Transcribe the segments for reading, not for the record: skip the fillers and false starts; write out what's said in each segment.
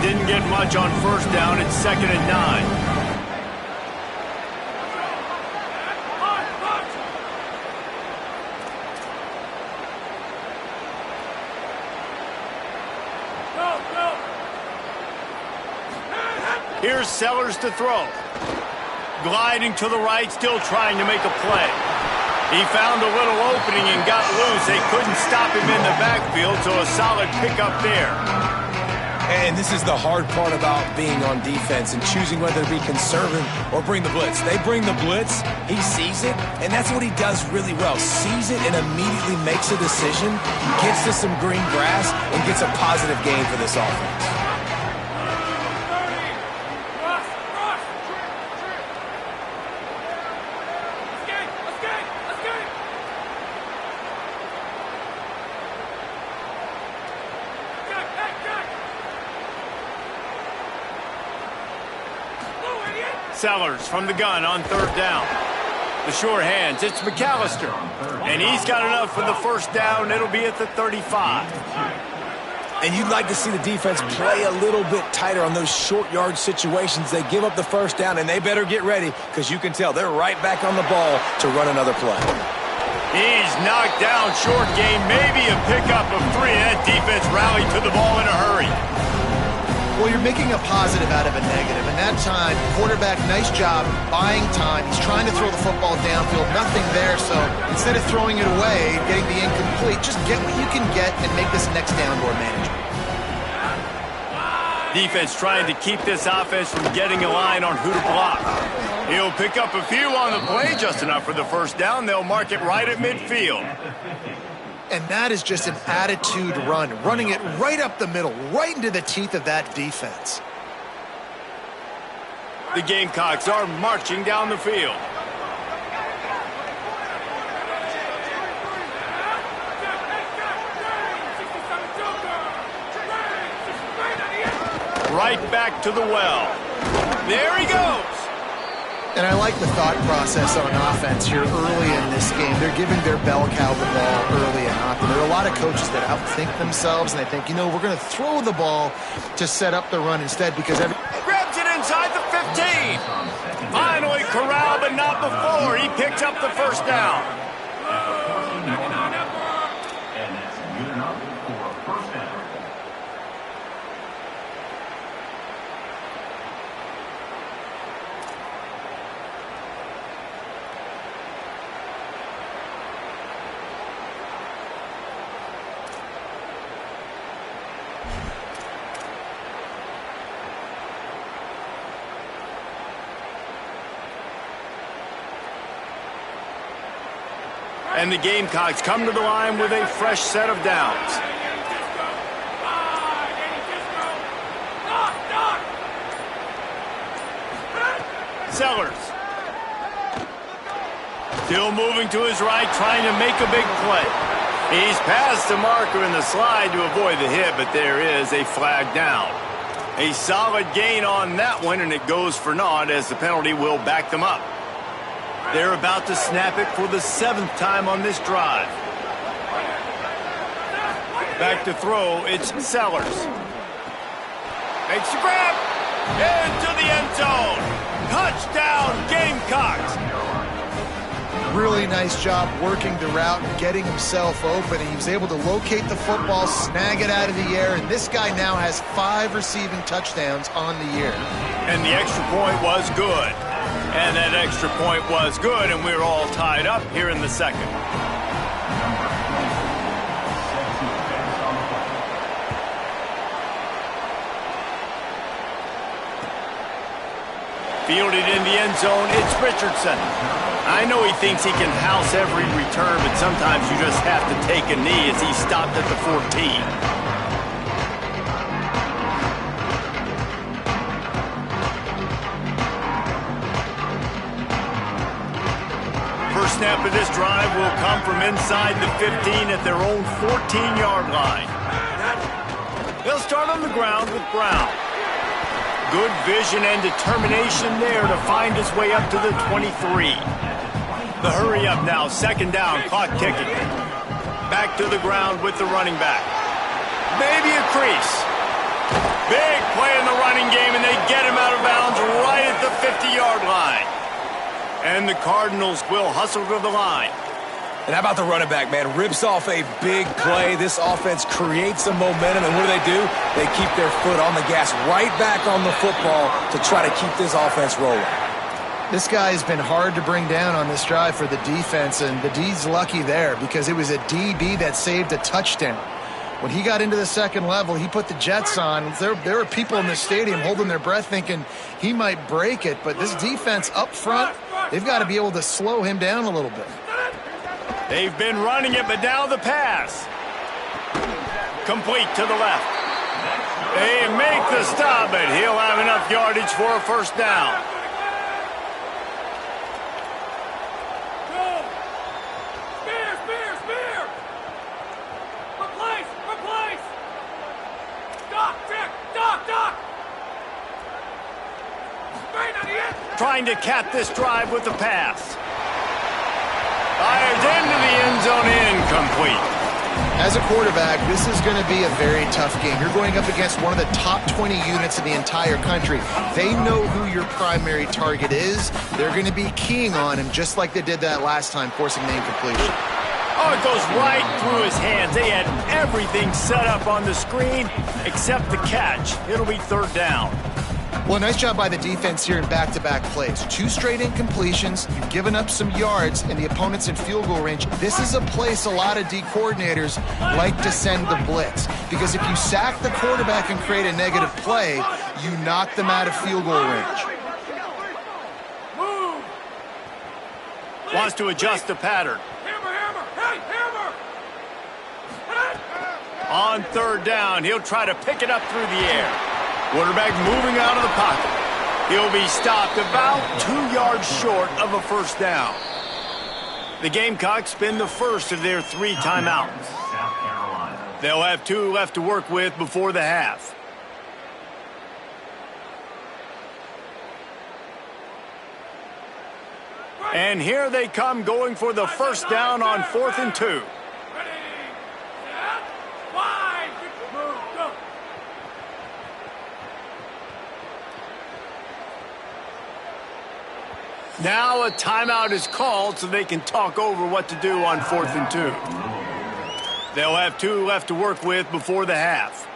didn't get much on first down. It's 2nd and 9. Here's Sellers to throw. Gliding to the right, still trying to make a play. He found a little opening and got loose. They couldn't stop him in the backfield, so a solid pickup there. And this is the hard part about being on defense and choosing whether to be conservative or bring the blitz. They bring the blitz, he sees it, and that's what he does really well. Sees it and immediately makes a decision, gets to some green grass, and gets a positive gain for this offense. Sellers from the gun on 3rd down. The sure hands, it's McAllister. And he's got enough for the first down. It'll be at the 35. And you'd like to see the defense play a little bit tighter on those short yard situations. They give up the first down, and they better get ready because you can tell they're right back on the ball to run another play. He's knocked down, short game, maybe a pickup of 3. That defense rallied to the ball in a hurry. Well, you're making a positive out of a negative. And that time, quarterback, nice job buying time. He's trying to throw the football downfield. Nothing there, so instead of throwing it away, getting the incomplete, just get what you can get and make this next down more manageable. Defense trying to keep this offense from getting a line on who to block. He'll pick up a few on the play, just enough for the first down. They'll mark it right at midfield. And that is just an attitude run, running it right up the middle, right into the teeth of that defense. The Gamecocks are marching down the field. Right back to the well. There he goes. And I like the thought process on offense here early in this game. They're giving their bell cow the ball early and often. There are a lot of coaches that outthink themselves, and they think, you know, we're going to throw the ball to set up the run instead because grabs it inside the 15. Finally corralled, but not before. He picks up the first down. And that's good enough for a first down. And the Gamecocks come to the line with a fresh set of downs. Sellers. Still moving to his right, trying to make a big play. He's past the marker in the slide to avoid the hit, but there is a flag down. A solid gain on that one, and it goes for naught as the penalty will back them up. They're about to snap it for the 7th time on this drive. Back to throw, it's Sellers. Makes the grab. Into the end zone. Touchdown, Gamecocks. really nice job working the route and getting himself open. And he was able to locate the football, snag it out of the air, and this guy now has 5 receiving touchdowns on the year. And the extra point was good. And that extra point was good, and we're all tied up here in the second. Fielded in the end zone, it's Richardson. I know he thinks he can house every return, but sometimes you just have to take a knee as he stopped at the 14. First snap of this drive will come from inside the 15 at their own 14-yard line. They'll start on the ground with Brown. Good vision and determination there to find his way up to the 23. The hurry up now, second down, clock ticking. Back to the ground with the running back. Maybe a crease. Big play in running game, and they get him out of bounds right at the 50-yard line. And the Cardinals will hustle to the line. And how about the running back, man? Rips off a big play. This offense creates some momentum, and what do? They keep their foot on the gas, right back on the football to try to keep this offense rolling. This guy has been hard to bring down on this drive for the defense, and the D's lucky there because it was a DB that saved a touchdown. When he got into the second level, he put the Jets on. There were people in the stadium holding their breath thinking he might break it, but this defense up front, they've got to be able to slow him down a little bit. They've been running it, but now the pass. Complete to the left. They make the stop, but he'll have enough yardage for a first down. Spear! Replace! Doc! Trying to cap this drive with the pass. Fires into the end zone, incomplete. As a quarterback, this is going to be a very tough game. You're going up against one of the top 20 units in the entire country. They know who your primary target is. They're going to be keying on him just like they did that last time, forcing the incompletion. Oh, it goes right through his hands. They had everything set up on the screen except the catch. It'll be third down. Well, nice job by the defense here in back-to-back plays. 2 straight incompletions. You've given up some yards, and the opponent's in field goal range. This is a place a lot of D coordinators like to send the blitz, because if you sack the quarterback and create a negative play, you knock them out of field goal range. Wants to adjust the pattern. On third down, he'll try to pick it up through the air. Quarterback moving out of the pocket. He'll be stopped about 2 yards short of a first down. The Gamecocks spend the first of their 3 timeouts. They'll have 2 left to work with before the half. And here they come, going for the first down on 4th and 2. Now a timeout is called so they can talk over what to do on 4th and 2. They'll have 2 left to work with before the half.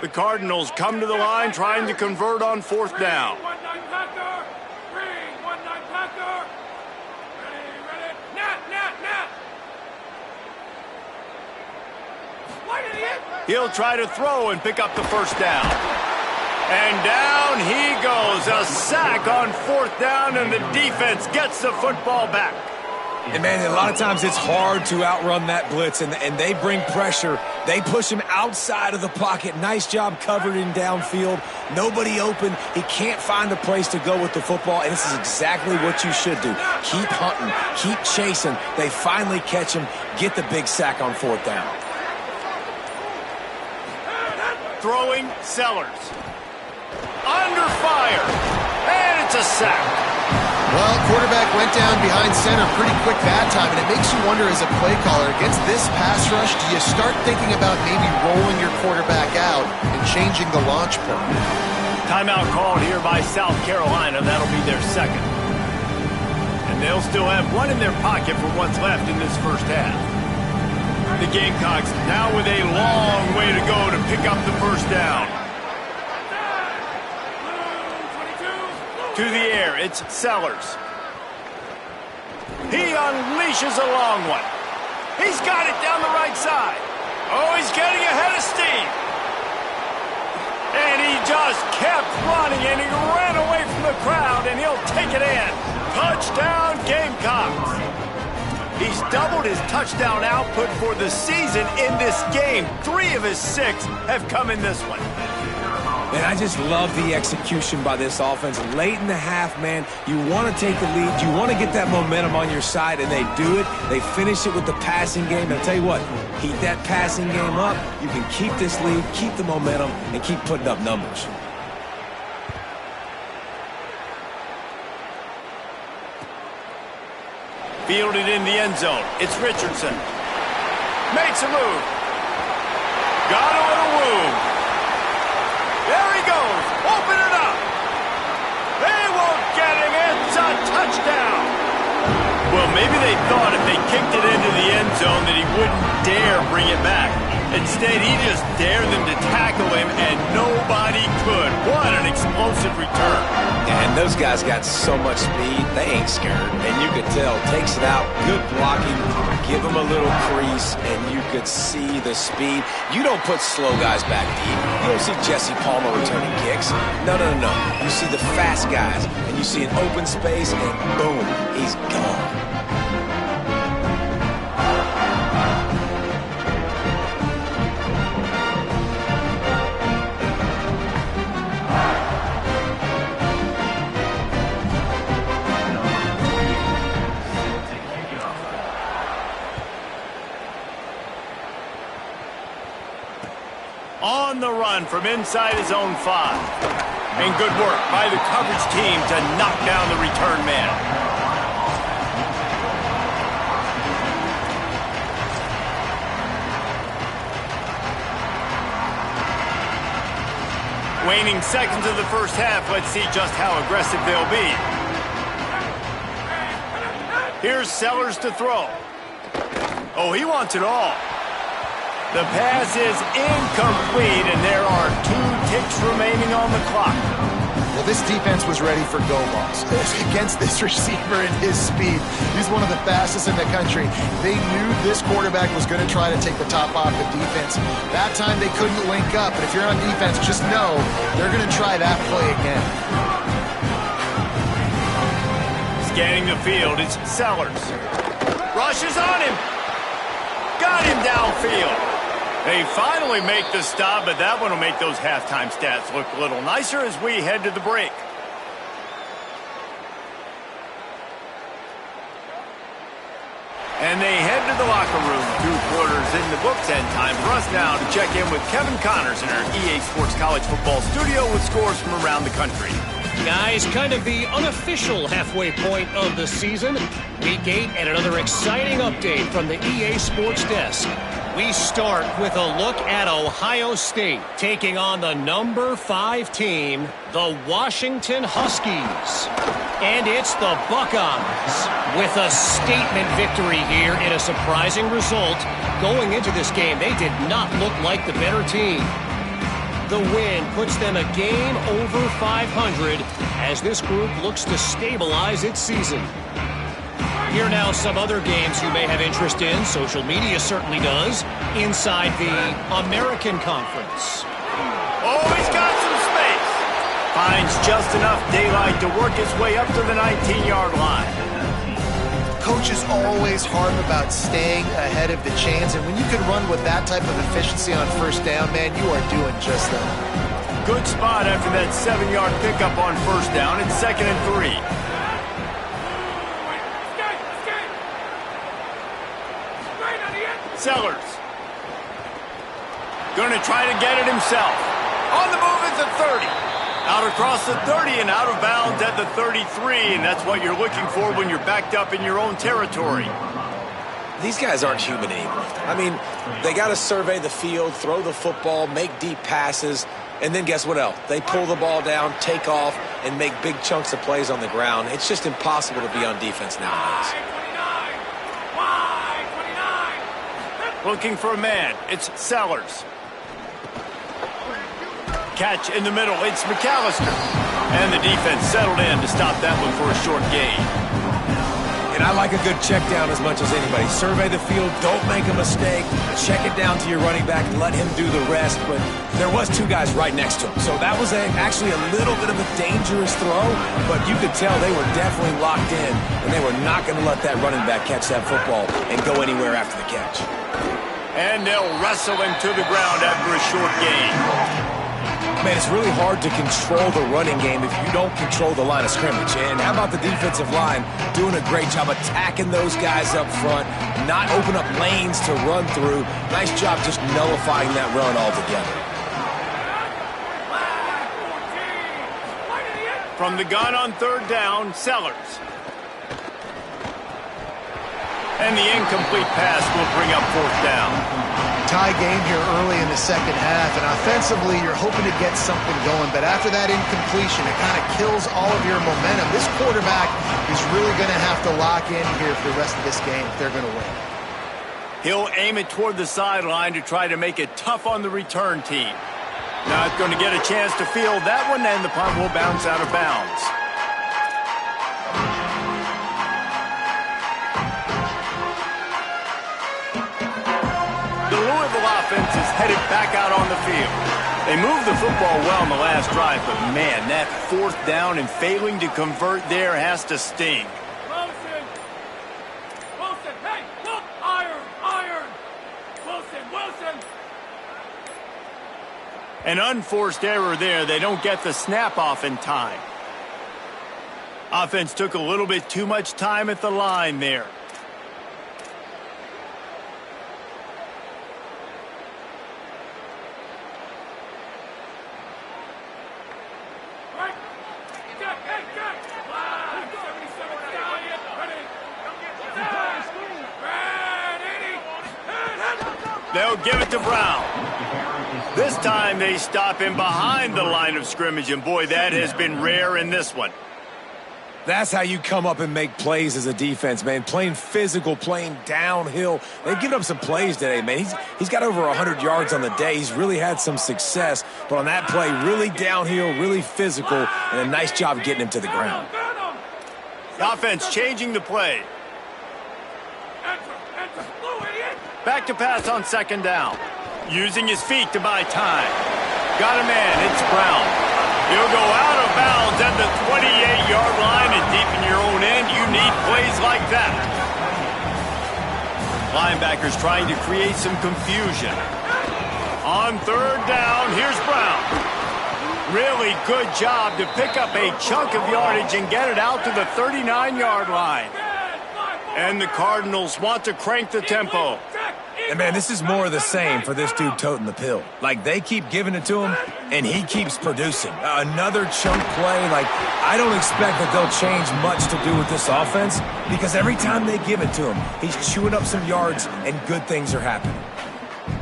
The Cardinals come to the line trying to convert on 4th down. He'll try to throw and pick up the first down. And down he goes. A sack on 4th down, and the defense gets the football back. And, man, a lot of times it's hard to outrun that blitz, and they bring pressure. They push him outside of the pocket. Nice job covering downfield. Nobody open. He can't find a place to go with the football, and this is exactly what you should do. Keep hunting. Keep chasing. They finally catch him, get the big sack on 4th down. Throwing Sellers. Under fire. And it's a sack. Well, quarterback went down behind center pretty quick that time, and it makes you wonder as a play caller, against this pass rush, do you start thinking about maybe rolling your quarterback out and changing the launch point? Timeout called here by South Carolina. That'll be their second. And they'll still have 1 in their pocket for what's left in this first half. The Gamecocks now with a long way to go to pick up the first down. To the air, it's Sellers. He unleashes a long one. He's got it down the right side. Oh, he's getting ahead of steam. And he just kept running, and he ran away from the crowd, and he'll take it in. Touchdown, Gamecocks. He's doubled his touchdown output for the season in this game. 3 of his 6 have come in this one. And I just love the execution by this offense. Late in the half, man, you want to take the lead. You want to get that momentum on your side, and they do it. They finish it with the passing game. And I'll tell you what, keep that passing game up. You can keep this lead, keep the momentum, and keep putting up numbers. Fielded in the end zone. It's Richardson. Makes a move. Got a little room. There he goes. Open it up. They won't get him. It's a touchdown. Well, maybe they thought if they kicked it into the end zone that he wouldn't dare bring it back. Instead, he just dared them to tackle him, and nobody could. What an explosive return. And those guys got so much speed, they ain't scared. And you could tell, takes it out, good blocking, give them a little crease, and you could see the speed. You don't put slow guys back deep. You don't see Jesse Palmer returning kicks. No, no, no, no. You see the fast guys, and you see an open space, and boom, he's gone. On the run from inside his own 5. And good work by the coverage team to knock down the return man. Waning seconds of the first half. Let's see just how aggressive they'll be. Here's Sellers to throw. Oh, he wants it all. The pass is incomplete, and there are 2 ticks remaining on the clock. Well, this defense was ready for go balls against this receiver and his speed. He's one of the fastest in the country. They knew this quarterback was going to try to take the top off the defense. That time they couldn't link up, but if you're on defense, just know they're going to try that play again. Scanning the field, it's Sellers. Rushes on him. Got him downfield. They finally make the stop, but that one will make those halftime stats look a little nicer as we head to the break. And they head to the locker room. 2 quarters in the books, and time for us now to check in with Kevin Connors in our EA Sports College Football studio with scores from around the country. Guys, kind of the unofficial halfway point of the season. Week 8 and another exciting update from the EA Sports desk. We start with a look at Ohio State taking on the number 5 team, the Washington Huskies. And it's the Buckeyes with a statement victory here in a surprising result. Going into this game, they did not look like the better team. The win puts them a game over 500 as this group looks to stabilize its season. Here now some other games you may have interest in. Social media certainly does. Inside the American Conference. Oh, he's got some space. Finds just enough daylight to work his way up to the 19-yard line. Coach is always hard about staying ahead of the chains, and when you can run with that type of efficiency on first down, man, you are doing just that. Good spot after that 7-yard pickup on first down. It's 2nd and 3. Sellers. Going to try to get it himself. On the move at the 30. Out across the 30 and out of bounds at the 33. And that's what you're looking for when you're backed up in your own territory. These guys aren't human anymore. I mean, they got to survey the field, throw the football, make deep passes, and then guess what else? They pull the ball down, take off, and make big chunks of plays on the ground. It's just impossible to be on defense nowadays. Looking for a man. It's Sellers. Catch in the middle. It's McAllister. And the defense settled in to stop that one for a short gain. And I like a good check down as much as anybody. Survey the field. Don't make a mistake. Check it down to your running back. Let him do the rest. But there was 2 guys right next to him. So that was actually a little bit of a dangerous throw. But you could tell they were definitely locked in. And they were not going to let that running back catch that football and go anywhere after the catch. And they'll wrestle him to the ground after a short gain. Man, it's really hard to control the running game if you don't control the line of scrimmage. And how about the defensive line doing a great job attacking those guys up front, not open up lanes to run through. Nice job just nullifying that run altogether. From the gun on 3rd down, Sellers. And the incomplete pass will bring up fourth down. Tie game here early in the second half, and offensively you're hoping to get something going, but after that incompletion, it kind of kills all of your momentum. This quarterback is really going to have to lock in here for the rest of this game if they're going to win. He'll aim it toward the sideline to try to make it tough on the return team. Not going to get a chance to field that one, and the punt will bounce out of bounds. The Louisville offense is headed back out on the field. They moved the football well in the last drive, but man, that fourth down and failing to convert there has to sting. Wilson! Wilson, hey, look! Iron! Wilson! An unforced error there. They don't get the snap off in time. Offense took a little bit too much time at the line there. They'll give it to Brown. This time they stop him behind the line of scrimmage, and boy, that has been rare in this one. That's how you come up and make plays as a defense, man. Playing physical, playing downhill. They've given up some plays today, man. He's got over 100 yards on the day. He's really had some success. But on that play, really downhill, really physical, and a nice job getting him to the ground. Offense changing the play. Back to pass on second down. Using his feet to buy time. Got a man. It's Brown. He'll go out of bounds at the 28-yard line, and deep in your own end, you need plays like that. Linebackers trying to create some confusion. On third down, here's Brown. Really good job to pick up a chunk of yardage and get it out to the 39-yard line. And the Cardinals want to crank the tempo. And, man, this is more of the same for this dude toting the pill. Like, they keep giving it to him, and he keeps producing. Another chunk play. Like, I don't expect that they'll change much to do with this offense because every time they give it to him, he's chewing up some yards, and good things are happening.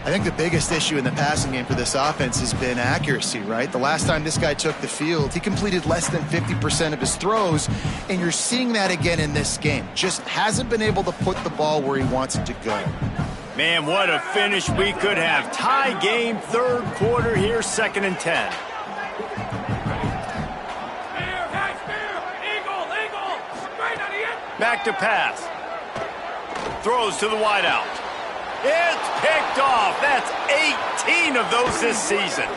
I think the biggest issue in the passing game for this offense has been accuracy, right? The last time this guy took the field, he completed less than 50% of his throws, and you're seeing that again in this game. Just hasn't been able to put the ball where he wants it to go. Man, what a finish we could have. Tie game, third quarter here, 2nd and 10. Back to pass. Throws to the wideout. It's picked off. That's 18 of those this season.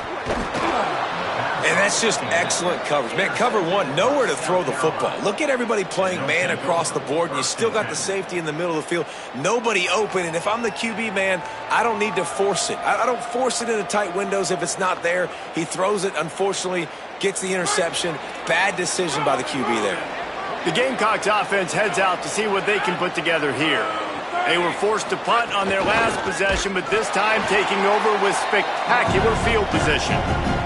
And that's just excellent coverage. Man, cover one, nowhere to throw the football. Look at everybody playing man across the board, and you still got the safety in the middle of the field. Nobody open, and if I'm the QB, man, I don't need to force it. I don't force it into tight windows if it's not there. He throws it, unfortunately, gets the interception. Bad decision by the QB there. The Gamecocks offense heads out to see what they can put together here. They were forced to punt on their last possession, but this time taking over with spectacular field position.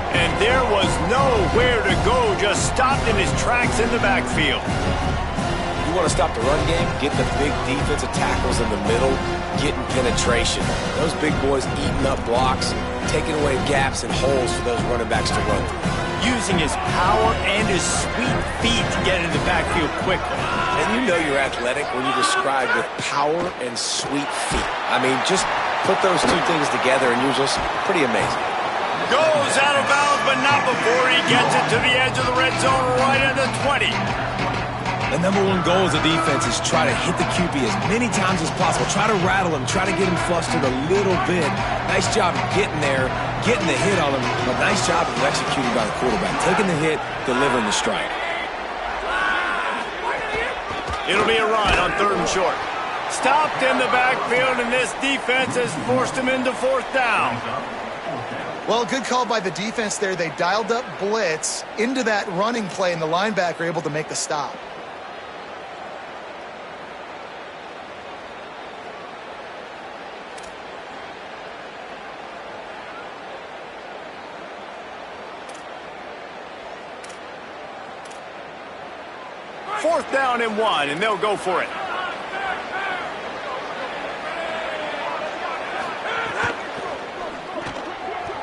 And there was nowhere to go, just stopped in his tracks in the backfield. You want to stop the run game? Get the big defensive tackles in the middle, getting penetration. Those big boys eating up blocks, taking away gaps and holes for those running backs to run through. Using his power and his sweet feet to get into the backfield quickly. And you know you're athletic when you describe with power and sweet feet. I mean, just put those two things together and you're just pretty amazing. Goes out of bounds, but not before he gets it to the edge of the red zone right at the 20. The number one goal as a defense is try to hit the QB as many times as possible. Try to rattle him. Try to get him flustered a little bit. Nice job getting there, getting the hit on him. But nice job of executing by the quarterback. Taking the hit, delivering the strike. It'll be a run on 3rd and short. Stopped in the backfield, and this defense has forced him into 4th down. Well, good call by the defense there. They dialed up blitz into that running play, and the linebacker able to make the stop. Fourth down and 1, and they'll go for it.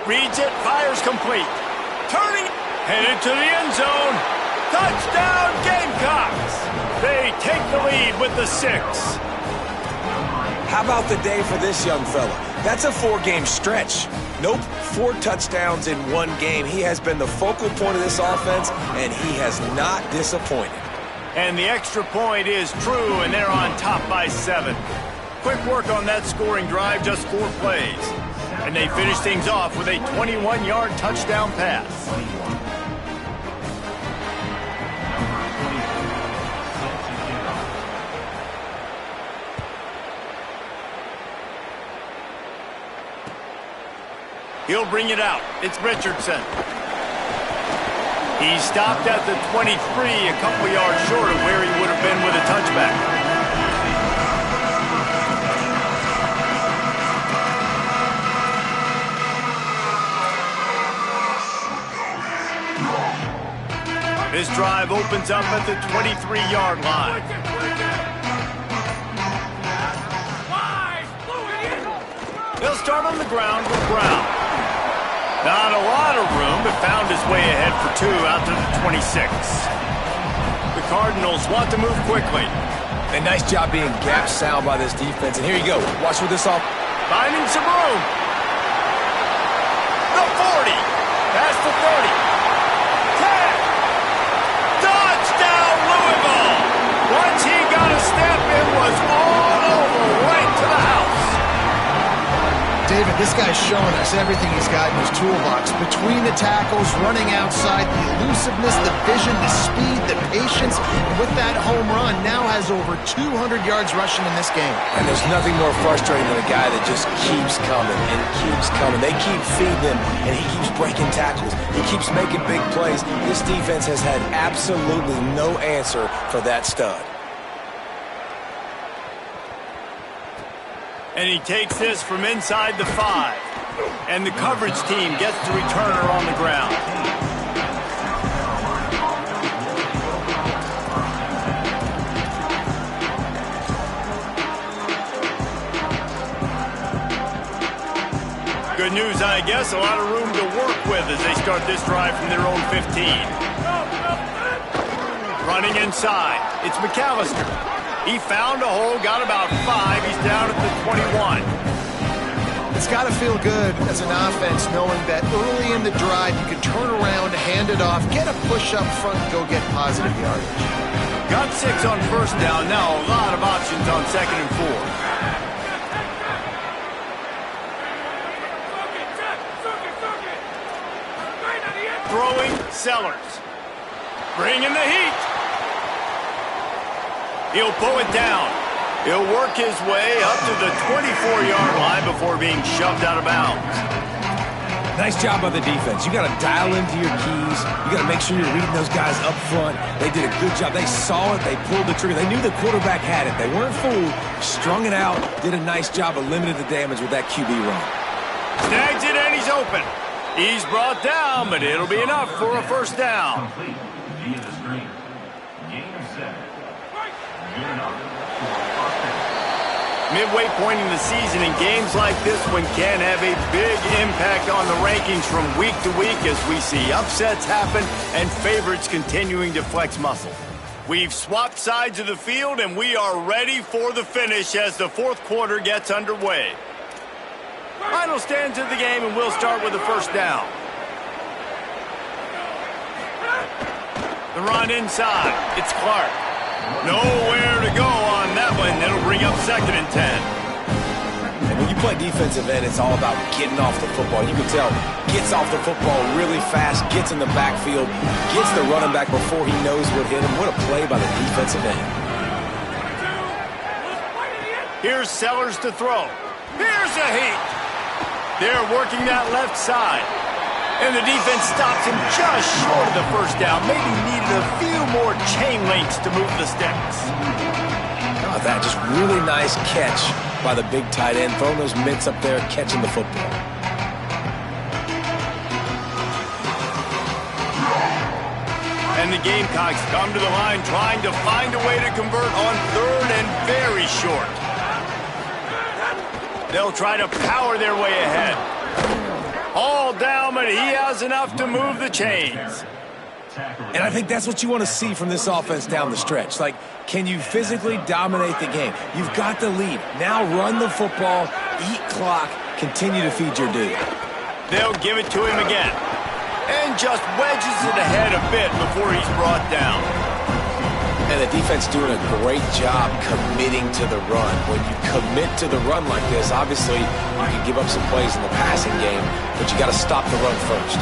Reads it, fires complete. Turning, headed to the end zone. Touchdown, Gamecocks! They take the lead with the 6. How about the day for this young fella? That's a 4-game stretch. Nope, 4 touchdowns in 1 game. He has been the focal point of this offense, and he has not disappointed. And the extra point is true, and they're on top by 7. Quick work on that scoring drive, just 4 plays. And they finish things off with a 21-yard touchdown pass. He'll bring it out. It's Richardson. He stopped at the 23, a couple yards short of where he would have been with a touchback. This drive opens up at the 23-yard line. They'll start on the ground with Brown. Not a lot of room, but found his way ahead for 2 out to the 26. The Cardinals want to move quickly. A nice job being gap sound by this defense. And here you go. Watch with this off. Finding some room. The 40. Past the 30. 10. Touchdown, Louisville. Once he got a step, it was all over, right to the house. David, this guy's showing us everything he's got in his toolbox. Between the tackles, running outside, the elusiveness, the vision, the speed, the patience. And with that home run, now has over 200 yards rushing in this game. And there's nothing more frustrating than a guy that just keeps coming and keeps coming. They keep feeding him, and he keeps breaking tackles. He keeps making big plays. This defense has had absolutely no answer for that stud. And he takes this from inside the 5. And the coverage team gets the returner on the ground. Good news, I guess. A lot of room to work with as they start this drive from their own 15. Running inside. It's McAllister. He found a hole, got about 5. He's down at the 21. It's got to feel good as an offense knowing that early in the drive you can turn around, hand it off, get a push up front, and go get positive yardage. Got 6 on first down. Now a lot of options on 2nd and 4. Throwing Sellers. Bringing the heat. He'll pull it down. He'll work his way up to the 24-yard line before being shoved out of bounds. Nice job by the defense. You got to dial into your keys. You got to make sure you're reading those guys up front. They did a good job. They saw it. They pulled the trigger. They knew the quarterback had it. They weren't fooled. Strung it out. Did a nice job of limiting the damage with that QB run. Snags it and he's open. He's brought down, but it'll be enough for a first down. Complete via the screen. Game 7. Good enough for a first down. Midway point in the season, and games like this one can have a big impact on the rankings from week to week as we see upsets happen and favorites continuing to flex muscle. We've swapped sides of the field, and we are ready for the finish as the fourth quarter gets underway. Final stands of the game, and we'll start with the first down. The run inside. It's Clark. Nowhere to go on that one. It'll bring up 2nd and 10. And when you play defensive end, it's all about getting off the football. You can tell, gets off the football really fast, gets in the backfield, gets the running back before he knows what hit him. What a play by the defensive end. Here's Sellers to throw. Here's a heat. They're working that left side. And the defense stops him just short of the first down. Maybe needed a few more chain links to move the sticks. Oh, that just really nice catch by the big tight end. Throwing those mitts up there, catching the football. And the Gamecocks come to the line trying to find a way to convert on 3rd and very short. They'll try to power their way ahead. Hauled down, but he has enough to move the chains. And I think that's what you want to see from this offense down the stretch. Like, can you physically dominate the game? You've got the lead. Now run the football, eat clock, continue to feed your dude. They'll give it to him again. And just wedges it ahead a bit before he's brought down. And the defense doing a great job committing to the run. When you commit to the run like this, obviously you can give up some plays in the passing game, but you got to stop the run first.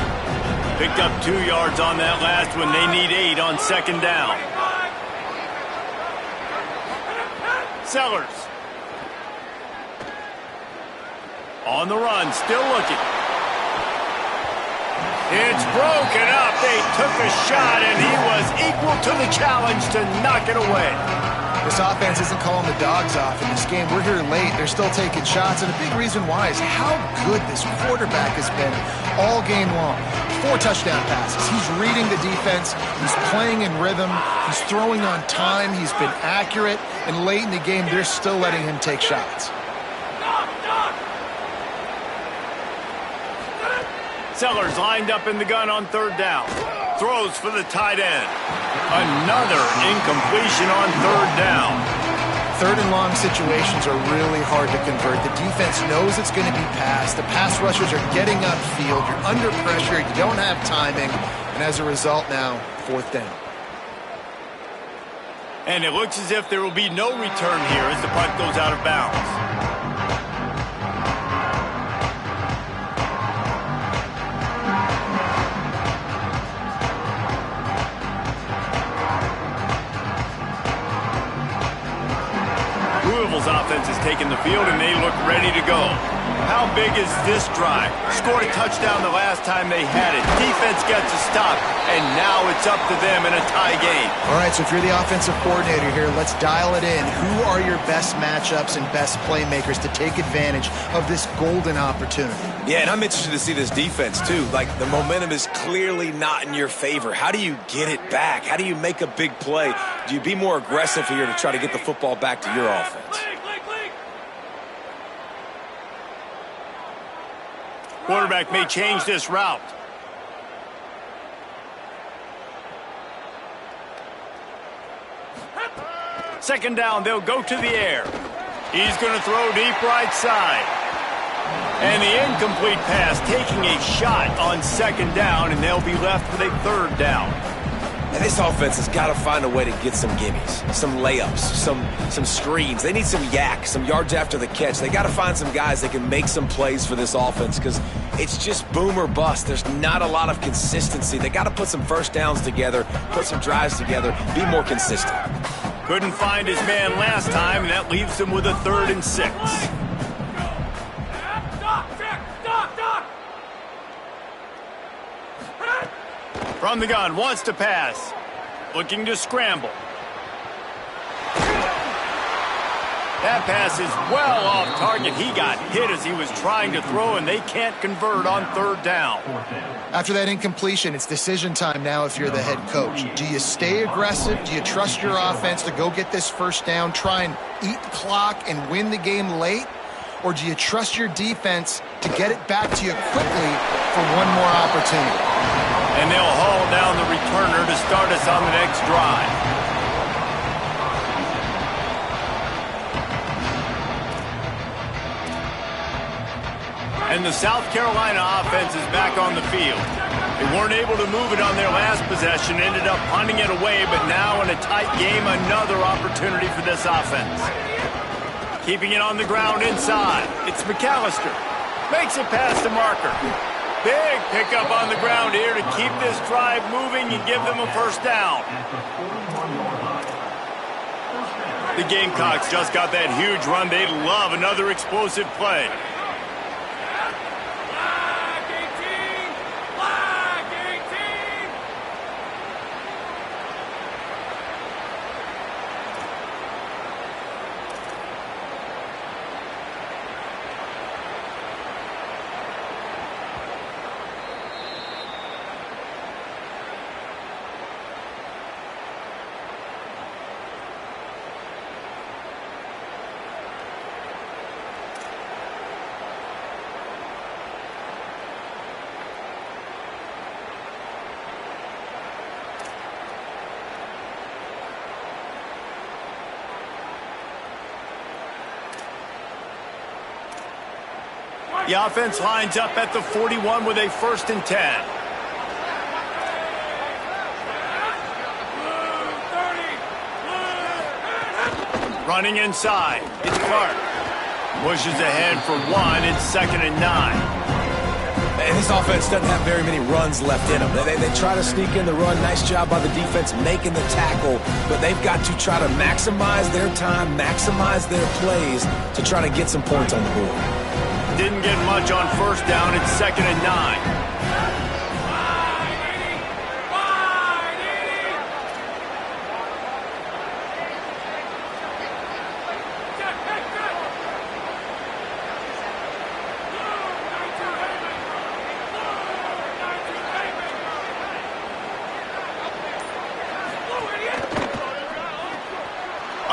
Picked up 2 yards on that last one. They need 8 on second down. Sellers. On the run, still looking. It's broken up. They took a shot, and he was equal to the challenge to knock it away. This offense isn't calling the dogs off in this game. We're here late. They're still taking shots, and a big reason why is how good this quarterback has been all game long. 4 touchdown passes. He's reading the defense. He's playing in rhythm. He's throwing on time. He's been accurate, and late in the game, they're still letting him take shots. Sellers lined up in the gun on third down. Throws for the tight end. Another incompletion on third down. Third and long situations are really hard to convert. The defense knows it's going to be passed. The pass rushers are getting upfield. You're under pressure. You don't have timing. And as a result now, 4th down. And it looks as if there will be no return here as the punt goes out of bounds. Louisville's offense has taken the field, and they look ready to go. How big is this drive? Scored a touchdown the last time they had it. Defense gets a stop, and now it's up to them in a tie game. All right, so if you're the offensive coordinator here, let's dial it in. Who are your best matchups and best playmakers to take advantage of this golden opportunity? Yeah, and I'm interested to see this defense, too. Like, the momentum is clearly not in your favor. How do you get it back? How do you make a big play? Do you be more aggressive here to try to get the football back to your offense? Quarterback may change this route. Second down, they'll go to the air. He's going to throw deep right side. And the incomplete pass, taking a shot on second down, and they'll be left with a third down. And this offense has got to find a way to get some gimmies, some layups, some screens. They need some yak, some yards after the catch. They got to find some guys that can make some plays for this offense because it's just boom or bust. There's not a lot of consistency. They got to put some first downs together, put some drives together, be more consistent. Couldn't find his man last time, and that leaves him with a 3rd and 6. From the gun, wants to pass. Looking to scramble. That pass is well off target. He got hit as he was trying to throw, and they can't convert on third down. After that incompletion, it's decision time now if you're the head coach. Do you stay aggressive? Do you trust your offense to go get this first down, try and eat clock and win the game late? Or do you trust your defense to get it back to you quickly for one more opportunity? And they'll haul down the returner to start us on the next drive. And the South Carolina offense is back on the field. They weren't able to move it on their last possession, ended up punting it away, but now in a tight game, another opportunity for this offense. Keeping it on the ground inside. It's McAllister. Makes it past the marker. Big pickup on the ground here to keep this drive moving and give them a first down. The Gamecocks just got that huge run. They'd love another explosive play. The offense lines up at the 41 with a 1st and 10. Running inside, it's Clark. Pushes ahead for 1, it's 2nd and 9. And this offense doesn't have very many runs left in them. They try to sneak in the run. Nice job by the defense making the tackle, but they've got to try to maximize their time, maximize their plays to try to get some points on the board. Didn't get much on 1st down, it's 2nd and 9.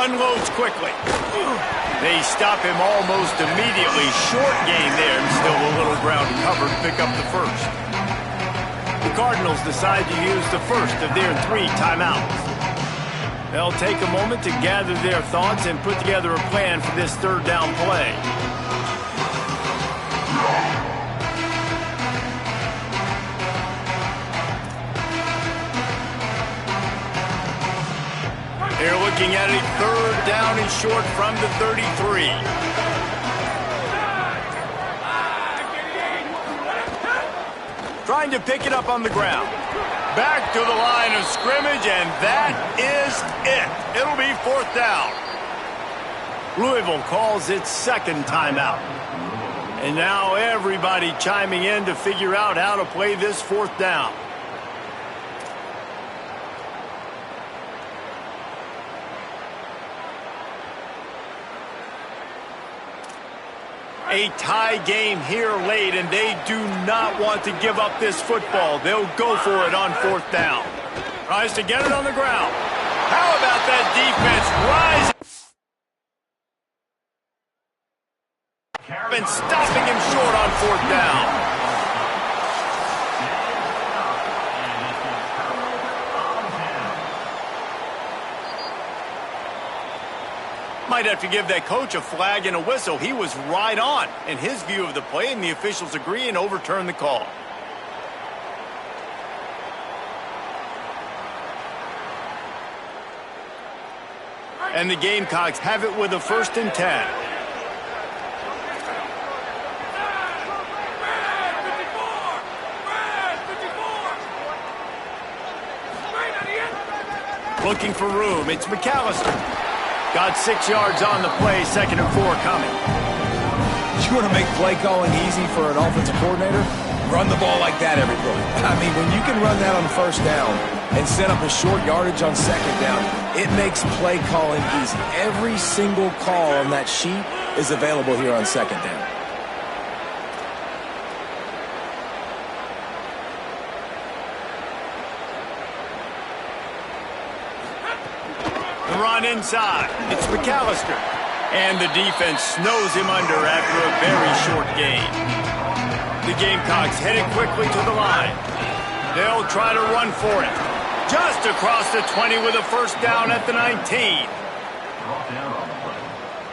Unloads quickly. They stop him almost immediately. Short gain there, and still a little ground covered. Pick up the 1st. The Cardinals decide to use the 1st of their 3 timeouts. They'll take a moment to gather their thoughts and put together a plan for this 3rd down play. They're looking at a 3rd down and short from the 33. Trying to pick it up on the ground. Back to the line of scrimmage, and that is it. It'll be 4th down. Louisville calls its 2nd timeout. And now everybody chiming in to figure out how to play this 4th down. A tie game here late, and they do not want to give up this football. They'll go for it on 4th down. Tries to get it on the ground. How about that defense rising and stopping him short on 4th down? Might have to give that coach a flag and a whistle. He was right on in his view of the play, and the officials agree and overturn the call. And the Gamecocks have it with a 1st and 10. Looking for room, it's McAllister. Got 6 yards on the play, 2nd and 4 coming. You want to make play calling easy for an offensive coordinator? Run the ball like that every play. I mean, when you can run that on 1st down and set up a short yardage on 2nd down, it makes play calling easy. Every single call on that sheet is available here on 2nd down. Run inside. It's McAllister. And the defense snows him under after a very short gain. The Gamecocks headed quickly to the line. They'll try to run for it. Just across the 20 with a 1st down at the 19. Brought down on the play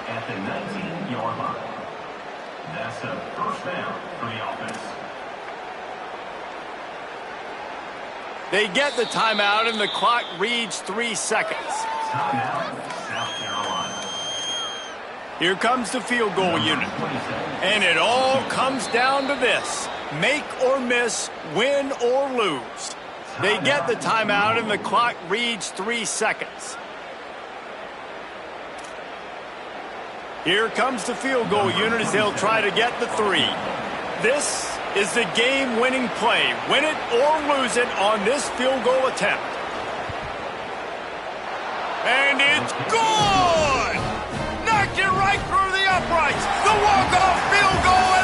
at the 19-yard line. That's a 1st down for the offense. They get the timeout, and the clock reads 3 seconds. Timeout, South Carolina. Here comes the field goal unit. And it all comes down to this. Make or miss, win or lose. They get the timeout, and the clock reads 3 seconds. Here comes the field goal unit as they'll try to get the 3. This is the game-winning play. Win it or lose it on this field goal attempt. And it's good! Knocked it right through the uprights. The walk-off field goal